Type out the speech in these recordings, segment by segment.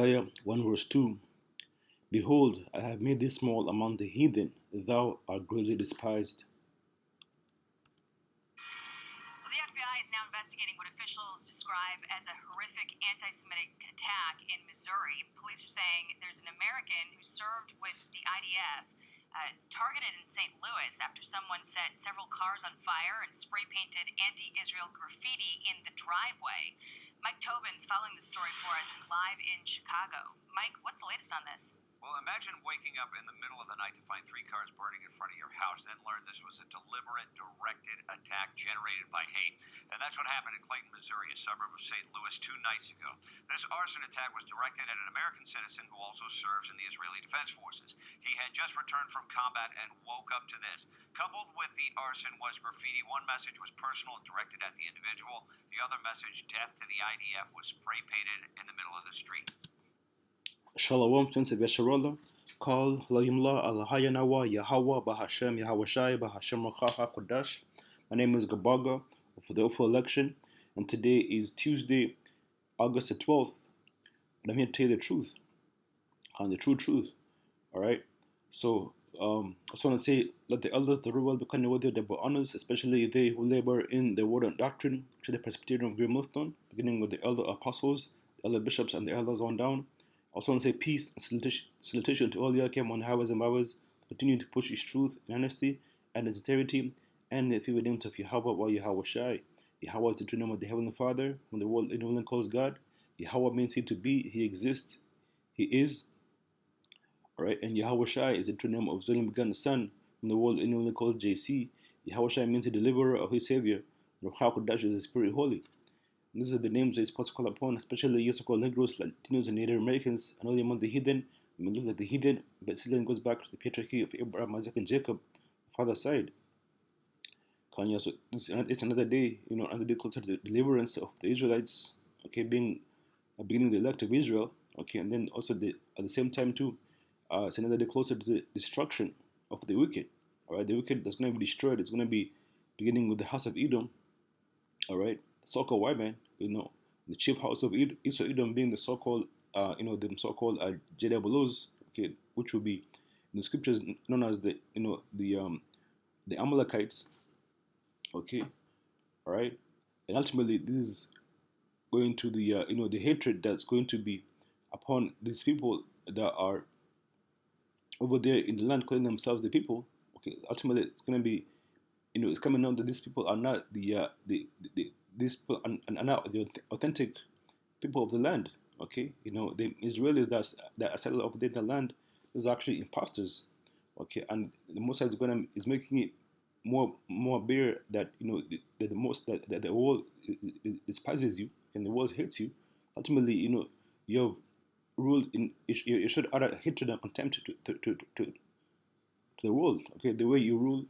Isaiah 1 verse 2. Behold, I have made thee small among the heathen, thou art greatly despised. Well, the FBI is now investigating what officials describe as a horrific anti Semitic attack in Missouri. Police are saying there's an American who served with the IDF targeted in St. Louis after someone set several cars on fire and spray painted anti Israel graffiti in the driveway. Mike Tobin's following the story for us live in Chicago. Mike, what's the latest on this? Well, imagine waking up in the middle of the night to find three cars burning in front of your house, then learn this was a deliberate, directed attack generated by hate. And that's what happened in Clayton, Missouri, a suburb of St. Louis, 2 nights ago. This arson attack was directed at an American citizen who also serves in the Israeli Defense Forces. He had just returned from combat and woke up to this. Coupled with the arson was graffiti. One message was personal and directed at the individual. The other message, death to the IDF, was spray painted in the middle of the street. Shalom, Sensei Vesharola. Call Layimla Alahayanawa Yahweh Bahashem Yahweh Bahashem Rakaha Kodash. My name is Gabaga for the Ophel election, and today is Tuesday, August the 12th. And I'm here to tell you the truth, and the true truth. Alright? So, I just want to say, let the elders, the rule, become worthy of their honors, especially they who labor in the word and doctrine, to the Presbyterian of Great Millstone, beginning with the elder apostles, the elder bishops, and the elders on down. I also want to say peace and salutation to all the Yakim on highways and byways. Continue to push His truth in honesty and in sincerity, and the few names of Yahweh while Yahweh Shai. Yahweh is the true name of the Heavenly Father, whom the world anyone calls God. Yahweh means He to be, He exists, He is. Alright, and Yahweh Shai is the true name of His only begotten Son, whom the world anyone calls JC. Yahweh Shai means the deliverer of His Savior. Ruach HaKodesh is the Spirit Holy. And these are the names that He's supposed to call upon, especially you called Negroes, Latinos, and Native Americans, and only among the heathen. We may look like the heathen, but still goes back to the patriarchy of Abraham, Isaac, and Jacob, father's side. Kanye, so it's another day, another day closer to the deliverance of the Israelites, okay, being beginning the elect of Israel, okay, and then also at the same time too, it's another day closer to the destruction of the wicked. All right, the wicked that's going to be destroyed. It's going to be beginning with the house of Edom. All right, the so-called white man, the chief house of Esau Edom being the so-called, the so-called Jedabelos, okay, which will be in the scriptures known as the Amalekites, okay, all right, and ultimately this is going to the hatred that's going to be upon these people that are over there in the land calling themselves the people. Okay, ultimately it's going to be, it's coming out that these people are not these people are not the authentic people of the land. Okay, the Israelis that are settled over there in the land is actually imposters. Okay, and the Most High is making it more bare that that the world despises you and the world hates you. Ultimately, you have ruled in you should utter hatred and contempt to the world. Okay, the way you rule,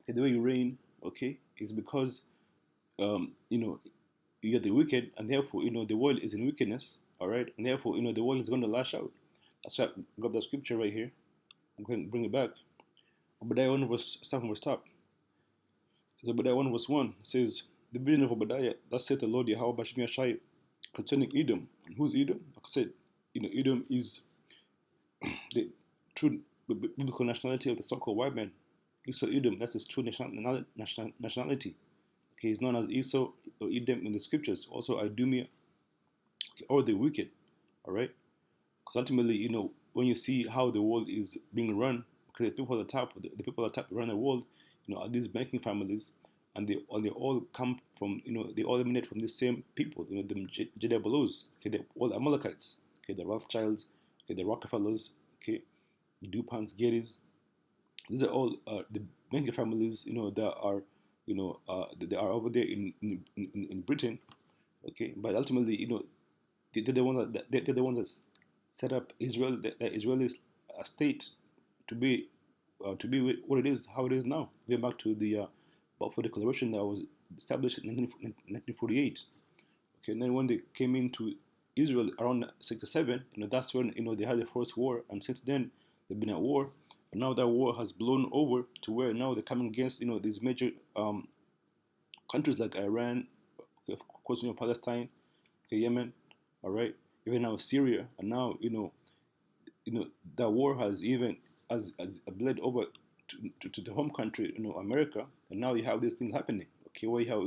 okay, the way you reign, okay, is because you are the wicked, and therefore the world is in wickedness. All right, and therefore the world is going to lash out. That's why I got the scripture right here. I'm going to bring it back. Obadiah 1 verse 7 was top. So Obadiah 1 verse 1 says, the vision of Obadiah, thus saith the Lord Yahweh Bashim Yashai concerning Edom. And who's Edom? Like I said, Edom is the true biblical nationality of the so-called white man. Esau Edom, that's his true nationality. Okay, he's known as Esau or Edom in the scriptures. Also Idumea, okay, or the wicked. All right, because ultimately, when you see how the world is being run, okay, the people at the top, the people at the top run the world, are these banking families, and they all come from, they all emanate from the same people, the Jedabelos, okay, they're all Amalekites, okay, the Rothschilds, okay, the Rockefellers, okay, the DuPonts, Gettys. These are all the banking families, that are, they are over there in Britain, okay. But ultimately, they're the ones they're the ones that set up Israel, the Israeli state to be what it is, how it is now. Going back to the Balfour Declaration that was established in 1948. Okay, and then when they came into Israel around 67, that's when they had the first war, and since then they've been at war. And now that war has blown over to where now they're coming against these major countries like Iran, of course Palestine, okay, Yemen, all right, even now Syria, and now that war has even as bled over to the home country, America, and now you have these things happening. Okay, where you have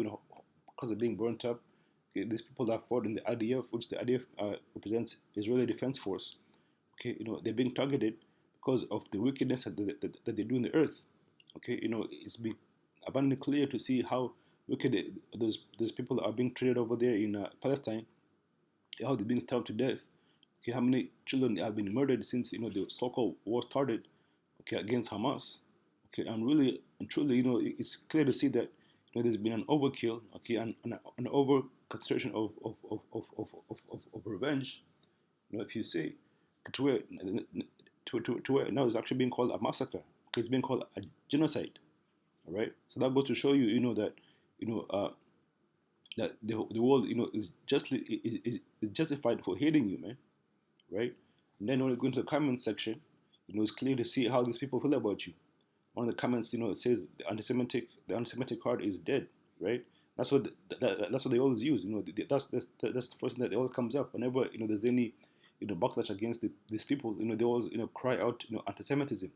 because of being burnt up. Okay, these people that fought in the IDF, which the IDF represents Israeli Defense Force. Okay, they're being targeted because of the wickedness that they do in the earth. Okay, it's been abundantly clear to see how wicked those people are being treated over there in Palestine, how they're being starved to death. Okay, how many children have been murdered since the so-called war started. Okay, against Hamas. Okay, and really and truly, it's clear to see that there's been an overkill. Okay, and an over consideration of revenge. If you say to where to where now it's actually being called a massacre. Okay, it's being called a genocide. All right, so that goes to show you, that you know uh, that the world, is justly is justified for hating you, man, right? And then when you go into the comment section, it's clear to see how these people feel about you. One of the comments, it says the anti-Semitic card is dead, right? That's what they always use. That's the first thing that always comes up whenever there's any backlash against these people. They always cry out anti-Semitism.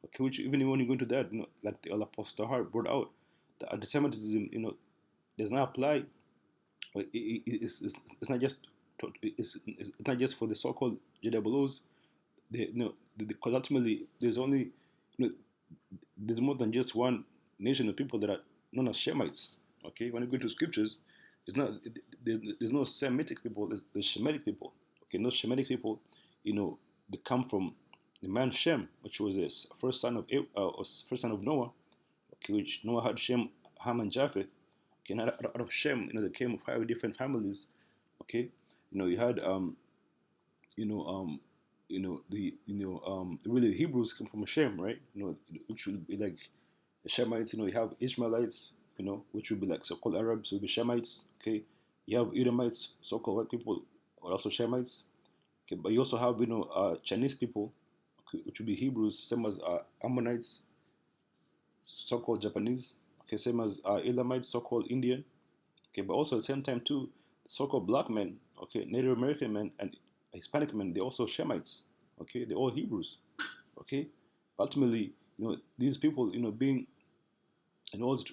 Okay, which even when you go into that, like the Apostle Hart brought out, the anti-Semitism does not apply. It's not just it's not just for the so-called JWs. Because ultimately there's more than just one nation of people that are known as Shemites. Okay, when you go to scriptures, it's not there's no Semitic people. There's Shemitic people. Okay, those Shemitic people, they come from the man Shem, which was the first son of Noah. Okay, which Noah had Shem, Ham, and Japheth. Okay, and out of Shem, there came 5 different families. Okay, you had you know, really the Hebrews come from Shem, right? Which would be like the Shemites. You have Ishmaelites, which would be like so-called Arabs, would be Shemites. Okay, you have Edomites, so-called white people, are also Shemites. Okay, but you also have Chinese people, okay, which would be Hebrews, same as Ammonites, so-called Japanese. Okay, same as Elamites, so-called Indian. Okay, but also at the same time too, so-called black men, okay, Native American men and Hispanic men, they're also Shemites. Okay, they're all Hebrews. Okay, ultimately, these people, being always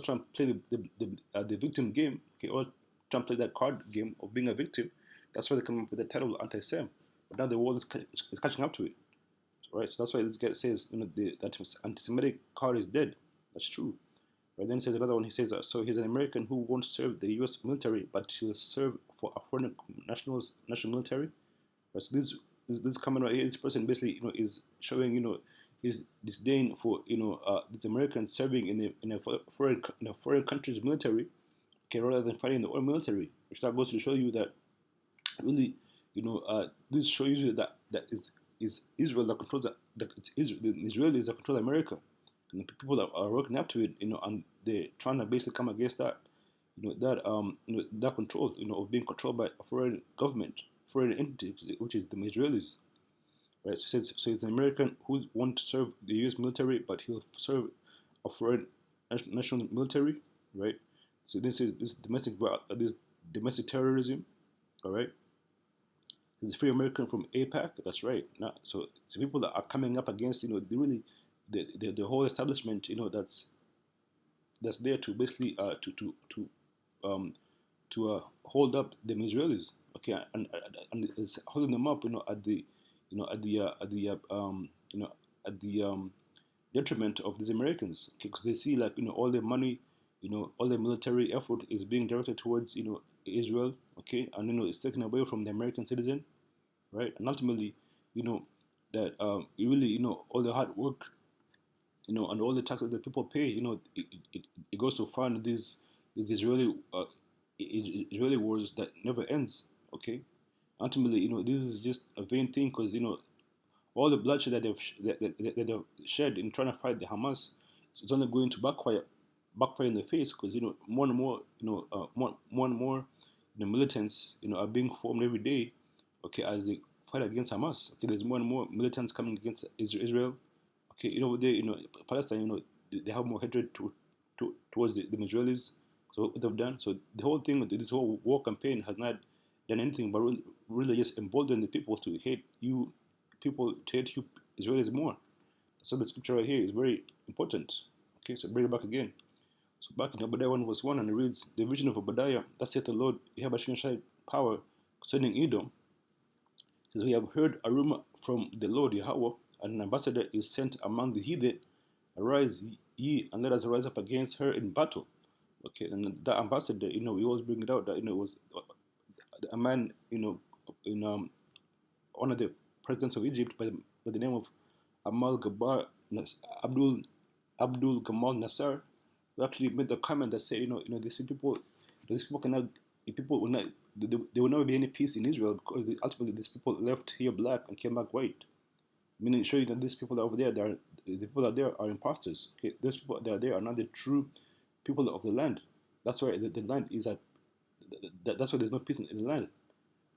trying to play the victim game. Okay, all trying to play that card game of being a victim. That's why they come up with the title anti-Sem. But now the world is catching up to it, right? So that's why this guy says, that anti-Semitic card is dead. That's true. Right, then he says another one. He says, so he's an American who won't serve the U.S. military, but he'll serve for a foreign national military. Right, so this comment right here, this person basically is showing his disdain for these Americans serving in a foreign country's military, okay, rather than fighting in the own military. Which that goes to show you that really this shows you that is Israel that controls that it's Israel, the Israelis that control America. And the people that are working up to it, and they're trying to basically come against that, that control, of being controlled by a foreign government, foreign entity, which is the Israelis, right? So it's an American who wants to serve the U.S. military, but he'll serve a foreign national military, right? So this domestic terrorism, all right? He's free American from APAC. That's right. Now, so people that are coming up against, the whole establishment, that's there to basically um hold up the Israelis, okay, and it's holding them up, at the you know at the at the at the detriment of these Americans, okay, because they see like all their money, all their military effort is being directed towards Israel, okay, and it's taken away from the American citizen, right, and ultimately, you know that it really all the hard work and all the taxes that people pay, it goes to fund these Israeli wars that never ends. Okay, ultimately, this is just a vain thing because all the bloodshed that they've shed in trying to fight the Hamas, it's only going to backfire in the face because more and more more and more militants are being formed every day. Okay, as they fight against Hamas. Okay, there's more and more militants coming against Israel. Okay, they Palestine, they have more hatred towards the Israelis. So what they've done, so the whole thing, this whole war campaign has not than anything, but really just embolden the people to hate you, people to hate you Israelis more. So the scripture right here is very important. Okay, so bring it back again. So back in Obadiah 1 verse 1, and it reads, the vision of Obadiah, that saith the Lord, you have a Shai power concerning Edom. It says, we have heard a rumor from the Lord Yahweh, and an ambassador is sent among the heathen. Arise ye, and let us rise up against her in battle. Okay, and that ambassador, we always bring it out that, it was a man, in one of the presidents of Egypt by the name of Amal Gabar Abdul Abdul Gamal Nasser, who actually made the comment that said, these people cannot, the people will not, there will never be any peace in Israel because ultimately these people left here black and came back white. Meaning, showing that these people over there, the people that are there are imposters. Okay, those people that are there are not the true people of the land. That's why the land is at. That's why there's no peace in the land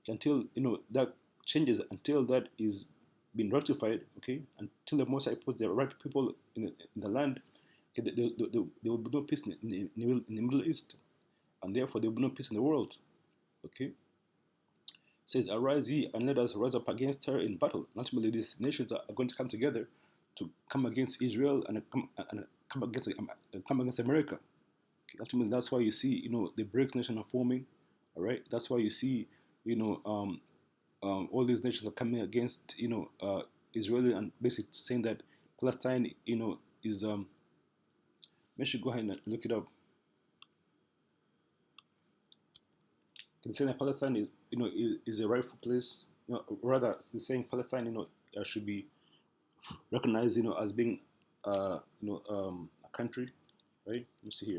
until that changes, until that is being ratified. Okay, until the Mosai puts the right people in the land. Okay, there will be no peace in the Middle East, and therefore there will be no peace in the world. Okay, says, arise ye and let us rise up against her in battle. Ultimately, these nations are going to come together to come against Israel and come against America. Okay, ultimately, that's why you see, the BRICS nation are forming. All right, that's why you see, all these nations are coming against, Israel and basically saying that Palestine, is we should go ahead and look it up. Can say that Palestine is, is a rightful place. Rather, saying Palestine, should be recognized, as being, a country, right? Let me see here.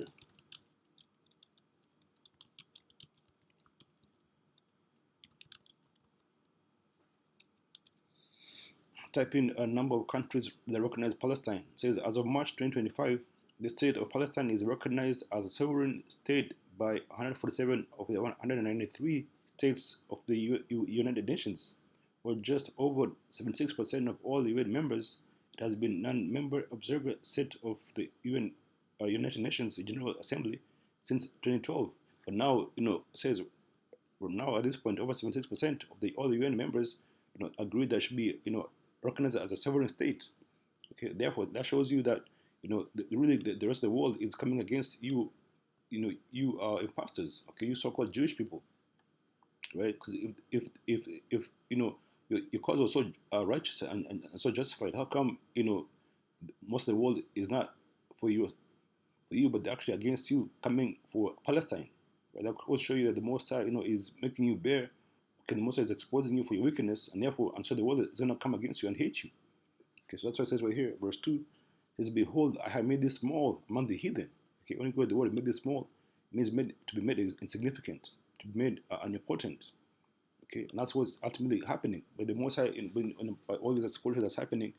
Type in a number of countries that recognize Palestine. It says, as of March 2025, the state of Palestine is recognized as a sovereign state by 147 of the 193 states of the United Nations, or just over 76% of all UN members. It has been non-member observer set of the United Nations General Assembly since 2012. But now, it says, well, now at this point, over 76% of all the UN members, agree that should be, recognized as a sovereign state. Okay, therefore, that shows you that, really the rest of the world is coming against you. You are imposters. Okay, you so-called Jewish people, right? Because if your cause was so righteous and so justified, how come most of the world is not for you, but they're actually against you, coming for Palestine? Right? That will show you that the Most High, is making you bear. Okay, the Most High is exposing you for your wickedness, and therefore, and so the world is going to come against you and hate you. Okay, so that's what it says right here, verse 2. It says, behold, I have made this small among the heathen. Okay, when you go to the word made this small, it means made to be made insignificant, to be made unimportant. Okay, and that's what's ultimately happening. But the Most High, by all this explosion that's happening,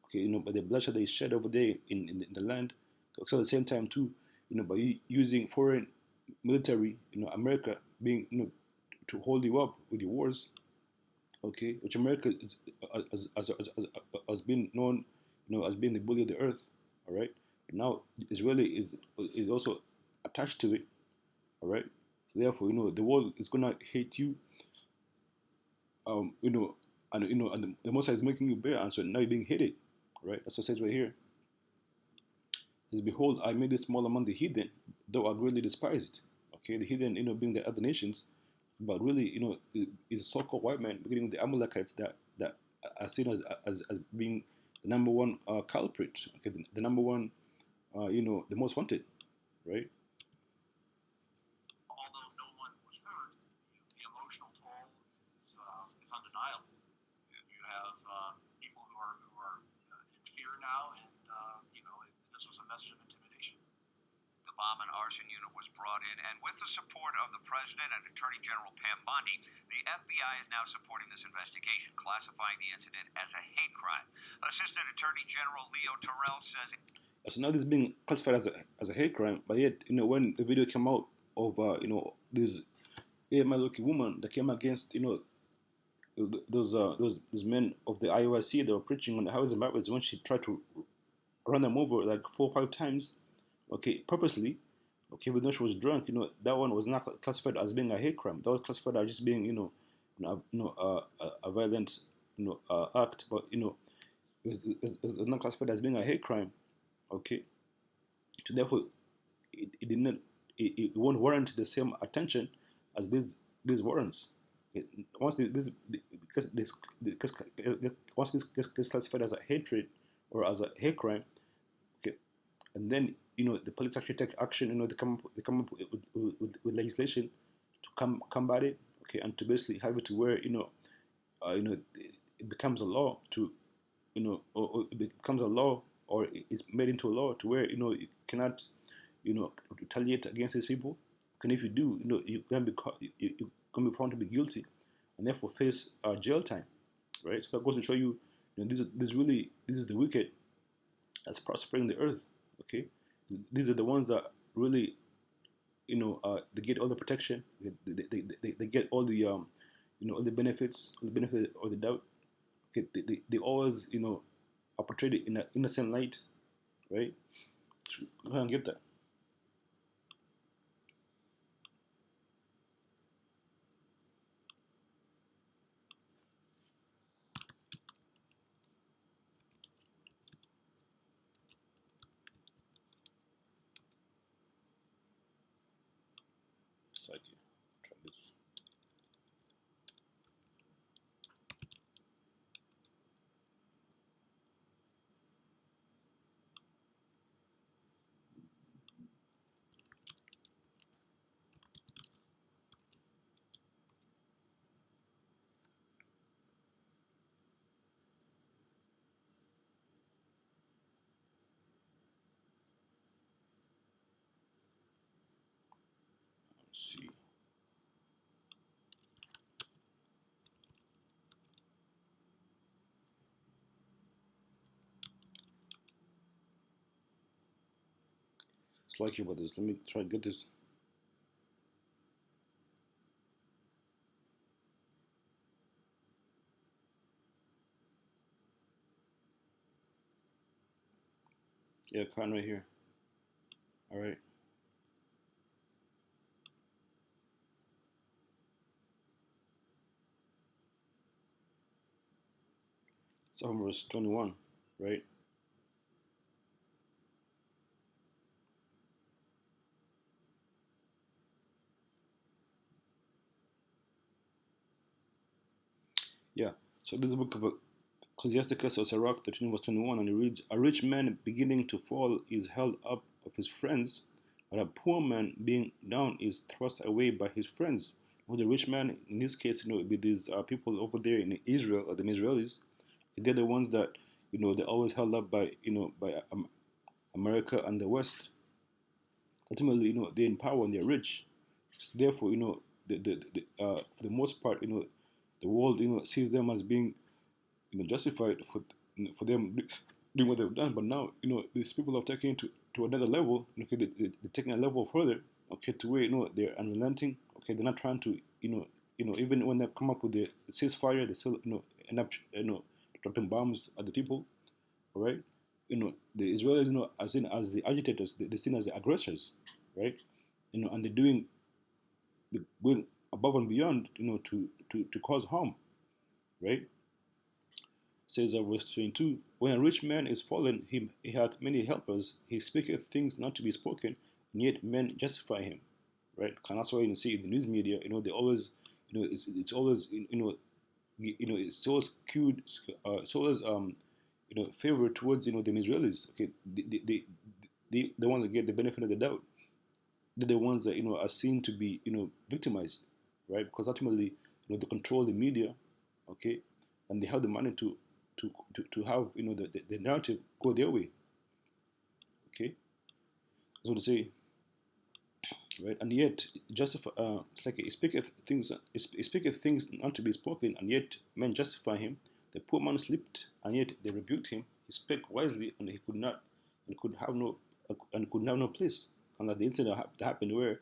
okay, by the bloodshed that is shed over there in the land, so at the same time too, by using foreign military, America being, to hold you up with your wars, okay, which America is, has been known, as being the bully of the earth, all right. But now Israeli is also attached to it, all right. So therefore, the world is gonna hate you, and the Most High is making you bear, and so now you're being hated, right? That's what it says right here. Is behold, I made it small among the heathen, though are greatly despised. Okay, the heathen, being the other nations, but really, is so-called white men, beginning with the Amalekites, that are seen as being the number one culprit. Okay, the number one, the most wanted, right? Although no one was hurt, the emotional toll is undeniable. You have people who are in fear now, and this was a message of intimidation. The bomb and arson unit was brought in, and with the support of the President and Attorney General Pam Bondi, the FBI is now supporting this investigation, classifying the incident as a hate crime. Assistant Attorney General Leo Terrell says. So now this is being classified as a hate crime, but yet, when the video came out of, this AML-looking woman that came against, those men of the IOIC that were preaching on the housing Bibles, when she tried to run them over like 4 or 5 times, okay, purposely, Okay, even though she was drunk, that one was not classified as being a hate crime. That was classified as just being, a violent, act. But it was not classified as being a hate crime. Okay, so therefore, it did not, it won't warrant the same attention as these warrants. Okay, once because once this gets classified as a hatred or as a hate crime, okay, and then the police actually take action. They come up with legislation to combat it. Okay, and to basically have it to where it becomes a law to or it becomes a law or it's made into a law to where you cannot retaliate against these people. And if you do, you can be you can be found to be guilty, and therefore face jail time, right? So that goes to show you, this is the wicked that's prospering the earth. Okay, these are the ones that really they get all the protection, they get all the all the benefits, all the benefit or the doubt. Okay, they always are portrayed in an innocent light, right? Go ahead and get that. It's like, try this. Let's see. It's like about this. Let me try to get this. Yeah, Khan right here. All right. It's on verse 21, right? Yeah. So this is the book of Ecclesiasticus or Sirach 13 verse 21, and it reads, "A rich man beginning to fall is held up of his friends, but a poor man being down is thrust away by his friends." Well, the rich man, in this case, with these people over there in Israel, or the Israelis, they're the ones that, they're always held up by, America and the West. Ultimately, they're in power and they're rich. So therefore, for the most part, the world, sees them as being justified for them doing what they've done. But now, these people have taken it to another level. Okay, they're taking a level further. Okay, to where they're unrelenting. Okay, they're not trying to even when they come up with the ceasefire, they still end up dropping bombs at the people. All right, the Israelis as in as the agitators, they're seen as the aggressors, right? And they're going above and beyond, to cause harm, right? Says verse 22, when a rich man is fallen, he hath many helpers, he speaketh things not to be spoken, and yet men justify him. Right? And that's why you see in the news media, they always, it's always, it's always skewed, it's always, favored towards, the Israelis. Okay, the ones that get the benefit of the doubt. They're the ones that, are seen to be, victimized, right? Because ultimately, they control the media, okay, and they have the money to have the narrative go their way. Okay, so to say, right? And yet justify it's like he speaketh things not to be spoken, and yet men justify him. The poor man slept, and yet they rebuked him. He spake wisely, and he could not and could have no and could have no place. And like the incident that happened where,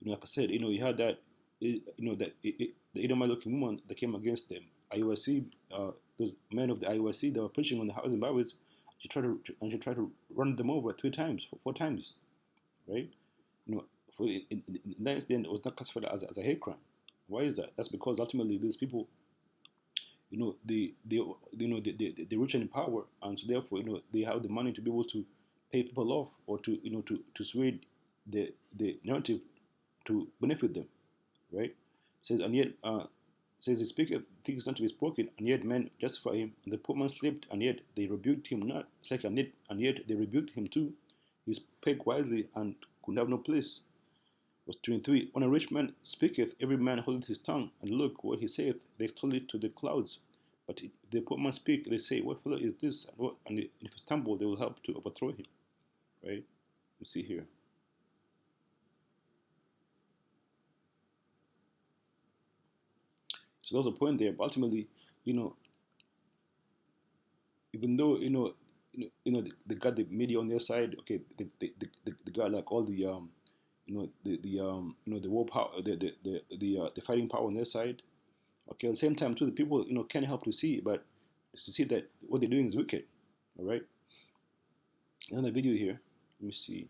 like I said, you had that that the Edomite looking woman that came against them IUIC, those men of the IUIC that were preaching on the housing byways. She tried to run them over 3 times, 4 times, right? for in that incident, it was not classified as a hate crime. Why is that? That's because ultimately these people, they're rich and in power, and so therefore, they have the money to be able to pay people off, or to sway the narrative to benefit them, right? Says, and yet, says he speaketh things not to be spoken, and yet men justify him. And the poor man slept, and yet they rebuked him not. It's like, and yet they rebuked him too. He spake wisely and could have no place. Verse 23, when a rich man speaketh, every man holdeth his tongue, and look what he saith, they extol it to the clouds. But if the poor man speak, they say, what fellow is this? And if he stumble, they will help to overthrow him. Right? You see here. So there's a point there. But ultimately, even though they got the media on their side, okay, they got like all the the war power, the fighting power on their side. Okay, at the same time too, the people can't help to see, but to see that what they're doing is wicked. All right. Another video here. Let me see.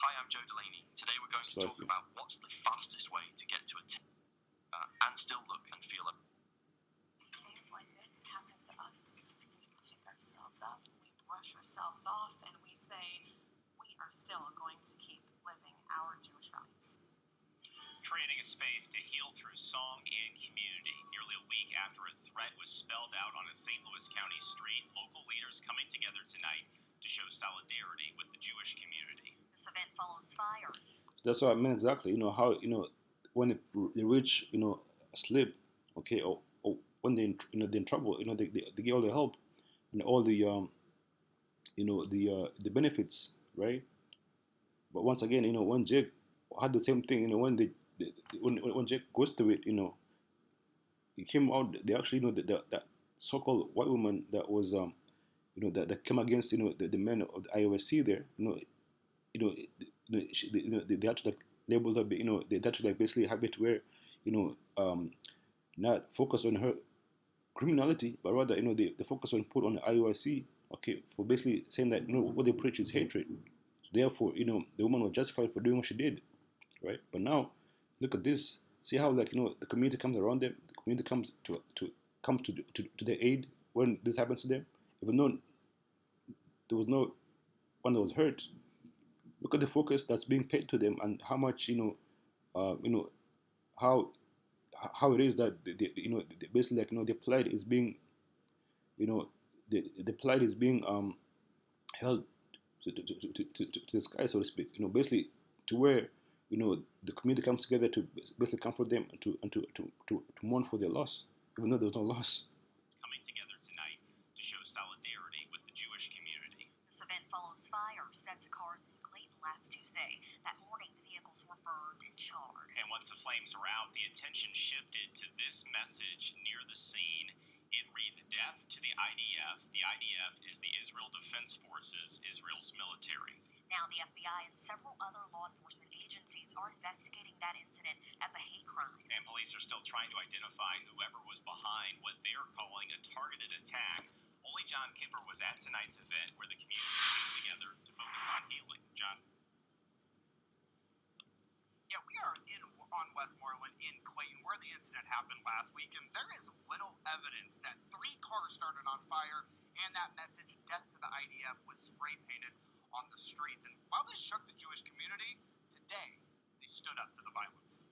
Hi, I'm Joe Delaney. Today we're going to talk about what's the fastest way to get to a and still look and feel it. Things like this happen to us. We pick ourselves up, we brush ourselves off, and we say we are still going to keep living our Jewish values. Creating a space to heal through song and community. Nearly a week after a threat was spelled out on a St. Louis County street, local leaders coming together tonight to show solidarity with the Jewish community. This event follows fire. That's what I meant exactly. How when the rich sleep, okay, or when they're in trouble, they get all the help and all the the benefits, right? But once again, when Jake had the same thing, when when Jake goes through it, he came out. They actually, that so-called white woman that was that came against the men of the IOSC there, they had to like label her, they had to like basically have it where, not focus on her criminality, but rather, they focus on put on the IOIC, okay, for basically saying that, what they preach is hatred. So therefore, the woman was justified for doing what she did, right? But now, look at this. See how like the community comes around them. The community comes to their aid when this happens to them, even though there was no one that was hurt. Look at the focus that's being paid to them, and how much how how it is that basically like the plight is being the plight is being held to the sky, so to speak. Basically to where the community comes together to basically comfort them and to mourn for their loss, even though there was no loss. Coming together tonight to show solidarity with the Jewish community. This event follows fire set to cars in Clayton last Tuesday. That morning, the vehicles were burned and charred. And once the flames are out, the attention shifted to this message near the scene. It reads, "Death to the IDF." The IDF is the Israel Defense Forces, Israel's military. Now, the FBI and several other law enforcement agencies are investigating that incident as a hate crime. And police are still trying to identify whoever was behind what they're calling a targeted attack. Only John Kipper was at tonight's event where the community came together to focus on healing. John? Yeah, we are on Westmoreland in Clayton, where the incident happened last week, and there is little evidence that 3 cars started on fire and that message, "Death to the IDF," was spray painted on the streets. And while this shook the Jewish community, today they stood up to the violence.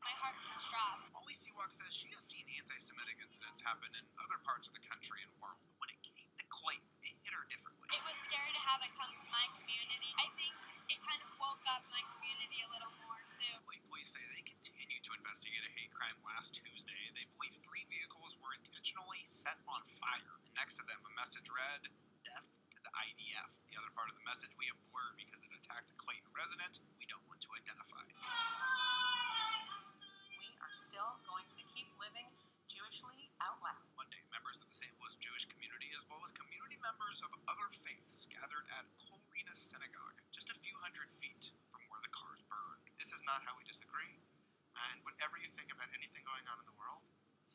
My heart was dropped. Molly Seawalk says she has seen anti-Semitic incidents happen in other parts of the country and world. When it came to Clayton, it hit her differently. It was scary to have it come to my community. I think it kind of woke up my community a little more too. Police say they continued to investigate a hate crime last Tuesday. They believe 3 vehicles were intentionally set on fire. And next to them, a message read, "Death to the IDF." The other part of the message we have blurred because it attacked a Clayton resident we don't want to identify. We are still going to keep living Jewishly out loud. Monday, members of the St. Louis Jewish community, as well as community members of other faiths, gathered at Colrena Synagogue, just a few hundred feet from where the cars burned. This is not how we disagree. And whatever you think about anything going on in the world,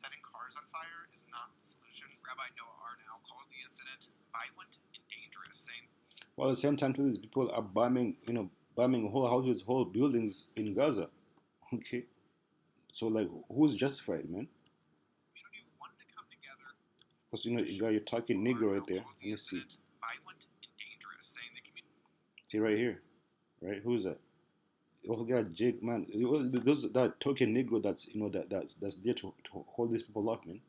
setting cars on fire is not the solution. Rabbi Noah Arnow calls the incident violent and dangerous, saying, While at the same time, these people are bombing, bombing whole houses, whole buildings in Gaza. Okay, so like, who's justified, man? community wanted to come together. Because you got your talking Negro right there. Let me see. Violent and dangerous, saying the community. See right here, right? Who's that? You also got Jake, man. Those that token Negro that's that's there to hold these people up, man.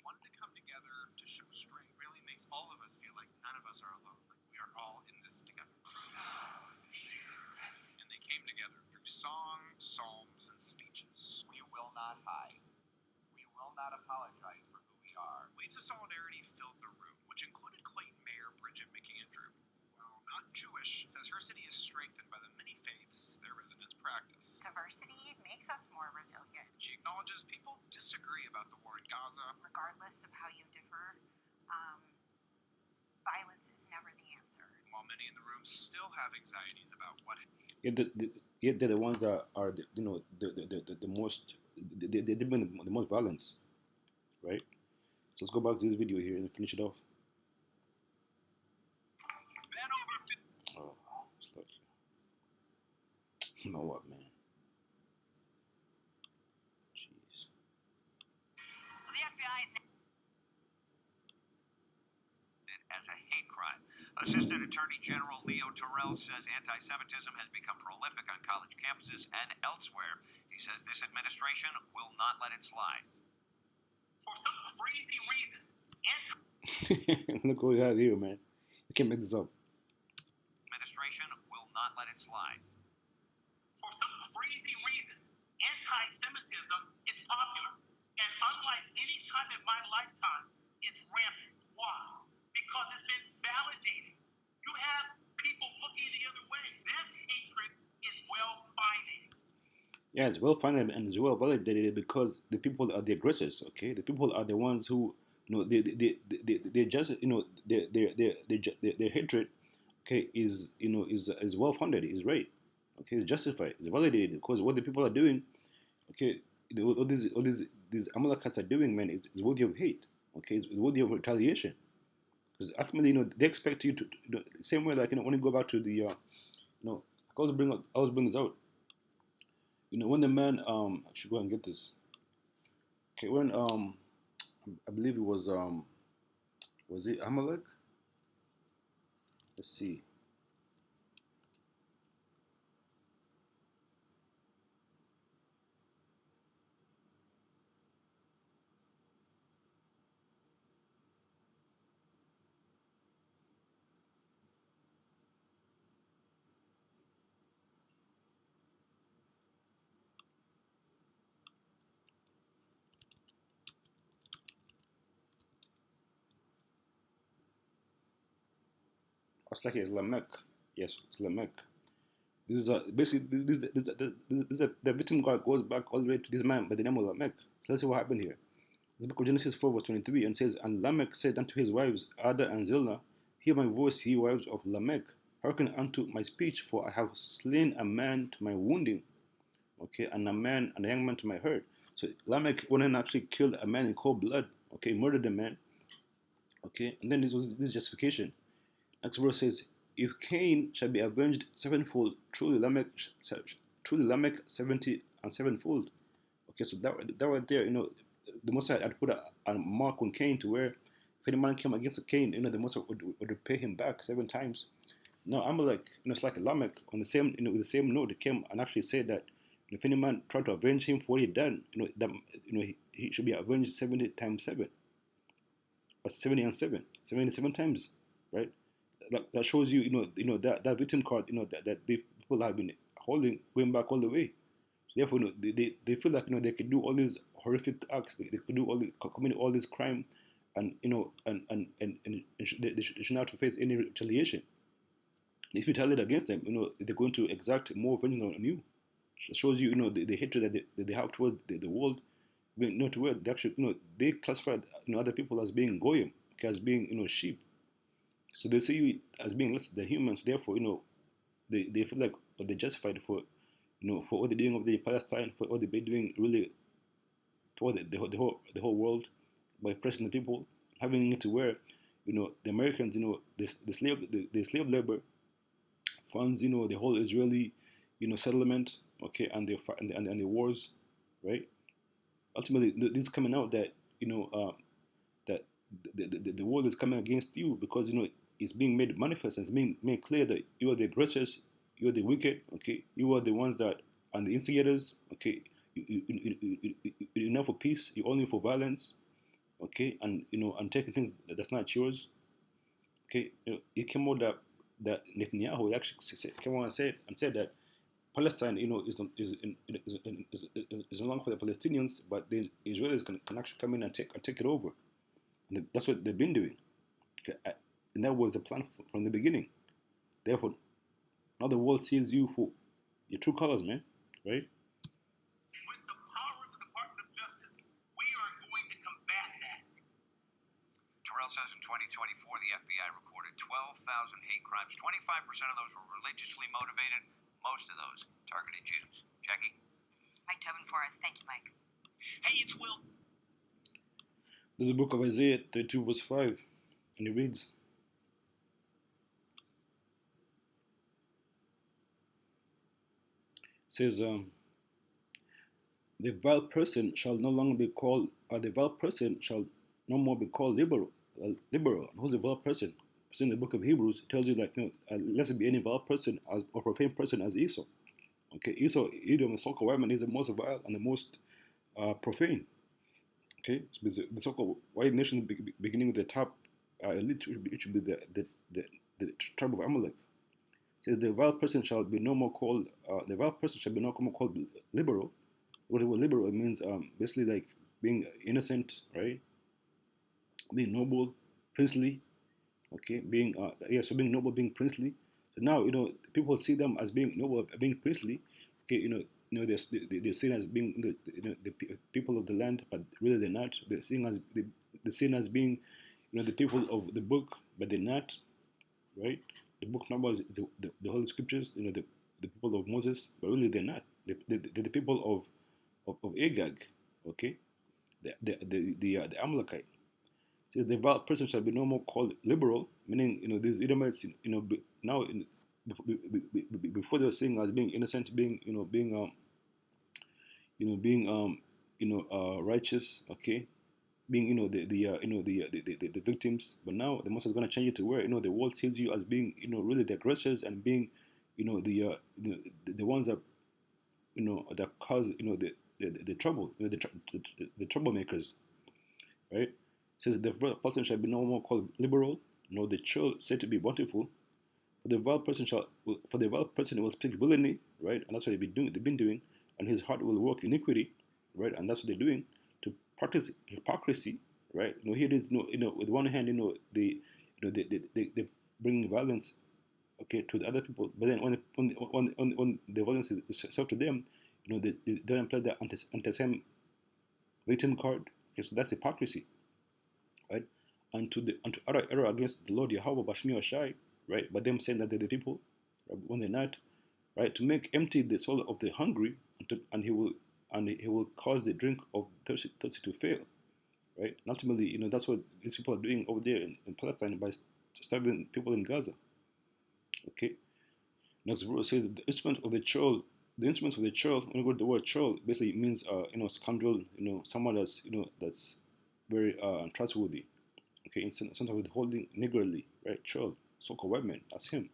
Wanted to come together to show strength. Really makes all of us feel like none of us are alone. Like we are all in this together. And they came together through song, psalms, and speeches. We will not hide. We will not apologize for who we are. Waves of solidarity filled the room, which included Clayton Mayor Bridget McAndrew. While not Jewish, says her city is strengthened by the many faiths their residents practice. Diversity makes us more resilient. She acknowledges people disagree about the war in Gaza. Regardless of how you differ, violence is never the answer. And while many in the room still have anxieties about what it Yet they're the ones that are the most they bring the most violence, right? So let's go back to this video here and finish it off. Oh, it's like, you know what, man? Jeez. The FBI is As a hate crime. Assistant Attorney General Leo Terrell says anti-Semitism has become prolific on college campuses and elsewhere. He says this administration will not let it slide. for some crazy reason. Look what we have here, man. You can't make this up. Administration will not let it slide. For some crazy reason, anti-Semitism is popular, and unlike any time in my lifetime, it's rampant. Why? Because it's been validated. You have people looking the other way. This hatred is well-financed. Yeah, it's well funded and it's well validated because the people are the aggressors. Okay, the people are the ones who they just their hatred, okay, is well funded, is right, okay, it's justified, it's validated because what the people are doing, okay, all these Amalekites are doing, man, is worthy of hate. Okay, it's worthy of retaliation because ultimately, they expect you to, same way, like, when you go back to the I always bring this out. When the man, I should go and get this. Okay, when I believe it was it Amalek? Let's see. It's like it's Lamech. Yes, it's Lamech. This is basically the victim God goes back all the way to this man by the name of Lamech. So let's see what happened here. This book of Genesis 4 verse 23 and says, And Lamech said unto his wives Ada and Zillah, Hear my voice, ye wives of Lamech, hearken unto my speech, for I have slain a man to my wounding, okay, and a young man to my hurt. So Lamech went and actually killed a man in cold blood, okay, murdered a man, okay, and then this justification. Next verse says, If Cain shall be avenged sevenfold, truly Lamech 70 and sevenfold. Okay, so that right there, the Most High had put a mark on Cain to where if any man came against Cain, the Most High would repay him back 7 times. Now Amalek, it's like a Lamech on the same, with the same note, it came and actually said that if any man tried to avenge him for what he done, that he should be avenged 70 times 7, or 70 and 7, 77 times, right? That shows you, that victim card, that the people have been holding, going back all the way. Therefore, they feel like, they can do all these horrific acts, they could do commit all this crime, and they should not have to face any retaliation. If you retaliate against them, they're going to exact more vengeance on you. It shows you, the hatred that they have towards the world, to where they actually, they classify, other people as being goyim, as being, sheep. So they see you as being less than humans. Therefore, they feel like they're justified for, for what they're doing over the Palestine, for what they're doing really toward the whole world by oppressing the people, having it to where, the Americans, the slave labor funds, the whole Israeli, settlement, okay, and the wars, right? Ultimately, this is coming out that, that the world is coming against you because, it's being made manifest and it's being made clear that you are the aggressors, you are the wicked, okay, you are the ones that are the instigators, okay. You're not for peace, you're only for violence, okay, and taking things that's not yours, okay. It came out that Netanyahu actually came out and said that Palestine, is no longer for the Palestinians, but the Israelis can actually come in and take it over. And that's what they've been doing. Okay? And that was the plan from the beginning. Therefore, now the world sees you for your true colors, man. Right? With the power of the Department of Justice, we are going to combat that. Terrell says in 2024, the FBI recorded 12,000 hate crimes. 25% of those were religiously motivated. Most of those targeted Jews. Jackie? Mike Tobin for us. Thank you, Mike. Hey, it's Will. There's a book of Isaiah 32, verse 5, and it reads, it says, the vile person shall no longer be called, the vile person shall no more be called liberal. Liberal. Who's a vile person? It's in the book of Hebrews, it tells you that, unless it be any vile person or profane person as Esau. Okay, Esau, Edom, the so-called white man, is the most vile and the most profane. Okay, so the so-called white nation beginning with the top elite, it should be the tribe of Amalek. It says the vile person shall be no more called. The vile person shall be no more called liberal. What liberal, it means basically like being innocent, right? Being noble, princely. Okay, so being noble, being princely. So now people see them as being noble, being princely. Okay, they're seen as being the people of the land, but really they're not. They're seen as being the people of the book, but they're not, right? The book number is the Holy Scriptures, the people of Moses, but really they're not. They're the people of Agag, okay, the Amalekite. So the vile person shall be no more called liberal, meaning these Edomites, now before they were seen as being innocent, being righteous, okay, being the victims, but now the Most is going to change it to where the world sees you as being really the aggressors and being the ones that that cause the trouble, the troublemakers, right? It says the vile person shall be no more called liberal, nor the child said to be bountiful. For the vile person will speak willingly, right? And that's what they've been doing, and his heart will work iniquity, right? And that's what they're doing to practice hypocrisy, right? Here it is, with one hand, they bring violence, okay, to the other people, but then when the violence is served to them, they don't play the anti-Semitic victim card. Okay, so that's hypocrisy, right? And to utter error against the Lord Yahweh Bashmi Oshai, right? But them saying that they're the people, right? When they're not, right? To make empty the soul of the hungry, and he will cause the drink of thirsty to fail, right? And ultimately, that's what these people are doing over there in Palestine by starving people in Gaza. Okay. Next verse says the instrument of the churl. The instrument of the churl. When you go to the word churl, basically it means scoundrel. Someone that's very trustworthy. Okay, in sense of withholding niggardly, right? Churl, so-called white man. That's him.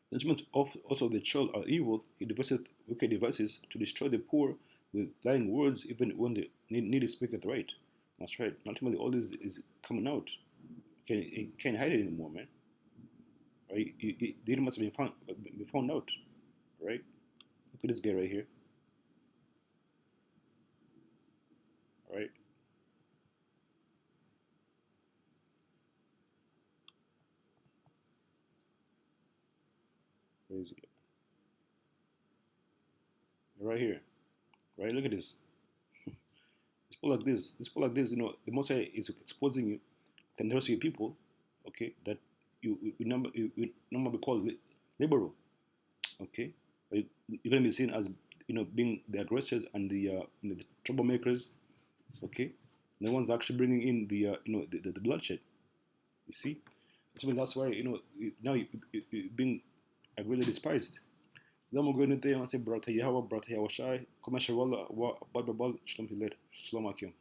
The instruments of also the churl are evil. He devises wicked devices to destroy the poor with lying words, even when the needy speaketh right. That's right. Ultimately, all this is coming out. You can't hide it anymore, man. Right? The must have been found out. Right? Look at this guy right here. Right? Where is he? Right here. Right? Look at this. It's people like this. It's people like this. The Most High is exposing you, can those your people, okay, that you number be called liberal, okay, you're going to be seen as being the aggressors and the troublemakers, okay, the ones actually bringing in the bloodshed. You see, so that's why now you being greatly despised. زي ما قلنا انت مثلا برات هي هوا برات هي وشاي كما شغال بعد شلون في الليل شلون معكم